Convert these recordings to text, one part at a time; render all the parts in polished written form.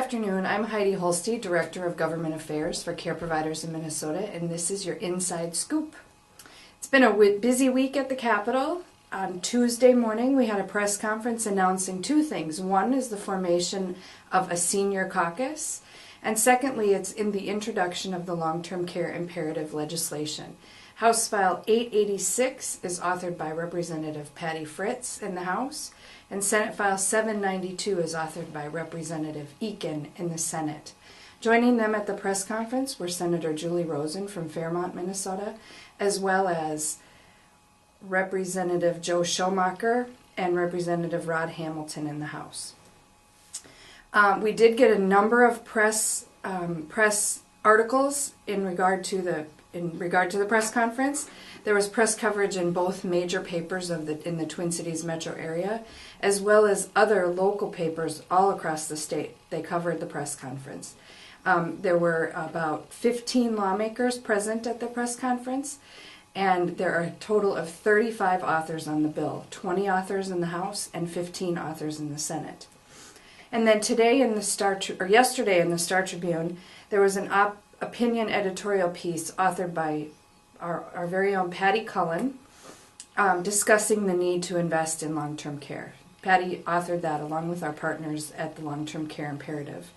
afternoon. I'm Heidi Holste, Director of Government Affairs for Care Providers in Minnesota, and this is your Inside Scoop. It's been a busy week at the Capitol. On Tuesday morning, we had a press conference announcing two things. One is the formation of a senior caucus, and secondly, it's in the introduction of the long-term care imperative legislation. House File 886 is authored by Representative Patty Fritz in the House, and Senate File 792 is authored by Representative Eakin in the Senate. Joining them at the press conference were Senator Julie Rosen from Fairmont, Minnesota, as well as Representative Joe Schomacher and Representative Rod Hamilton in the House. We did get a number of press articles in regard to the press conference. There was press coverage in both major papers in the Twin Cities metro area, as well as other local papers all across the state. They covered the press conference. There were about 15 lawmakers present at the press conference, and there are a total of 35 authors on the bill, 20 authors in the House and 15 authors in the Senate. And then yesterday in the Star Tribune, there was an opinion editorial piece authored by our very own Patty Cullen, discussing the need to invest in long-term care. Patty authored that along with our partners at the Long-Term Care Imperative.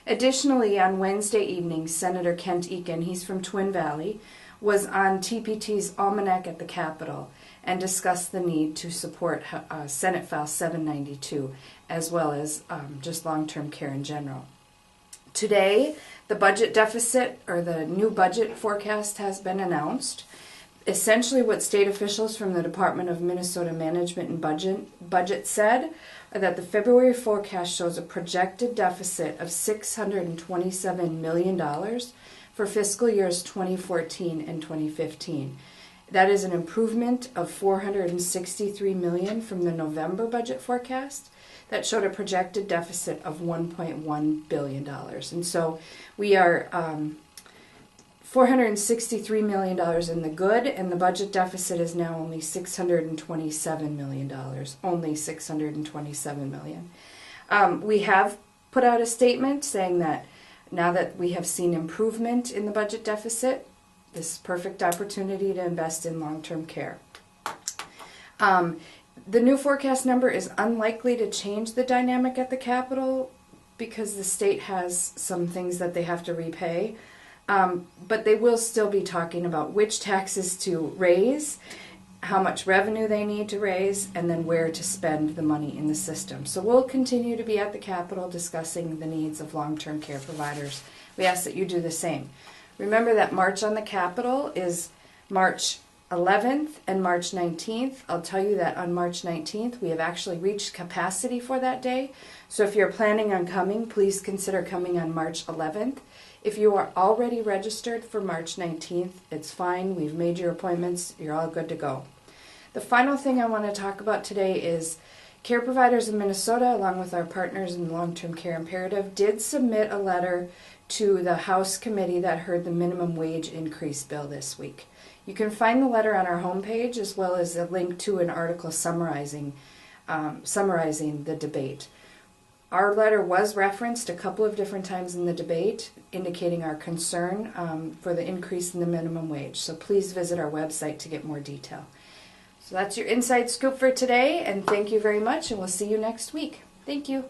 Additionally, on Wednesday evening, Senator Kent Eakin, he's from Twin Valley, was on TPT's Almanac at the Capitol and discussed the need to support Senate File 792, as well as just long-term care in general. Today, the budget deficit, or the new budget forecast, has been announced. Essentially, what state officials from the Department of Minnesota Management and Budget said are that the February forecast shows a projected deficit of $627 million for fiscal years 2014 and 2015. That is an improvement of $463 million from the November budget forecast that showed a projected deficit of $1.1 billion. And so we are $463 million in the good, and the budget deficit is now only $627 million. Only $627 million. We have put out a statement saying that now that we have seen improvement in the budget deficit, this is a perfect opportunity to invest in long-term care. The new forecast number is unlikely to change the dynamic at the Capitol because the state has some things that they have to repay. But they will still be talking about which taxes to raise, how much revenue they need to raise, and then where to spend the money in the system. So we'll continue to be at the Capitol discussing the needs of long-term care providers. We ask that you do the same. Remember that March on the Capitol is March 11th and March 19th. I'll tell you that on March 19th we have actually reached capacity for that day. So if you're planning on coming, please consider coming on March 11th. If you are already registered for March 19th, it's fine. We've made your appointments. You're all good to go. The final thing I want to talk about today is Care Providers in Minnesota, along with our partners in the Long-Term Care Imperative, did submit a letter to the House committee that heard the minimum wage increase bill this week. You can find the letter on our homepage, as well as a link to an article summarizing the debate. Our letter was referenced a couple of different times in the debate, indicating our concern for the increase in the minimum wage. So please visit our website to get more detail. So that's your Inside Scoop for today, and thank you very much, and we'll see you next week. Thank you.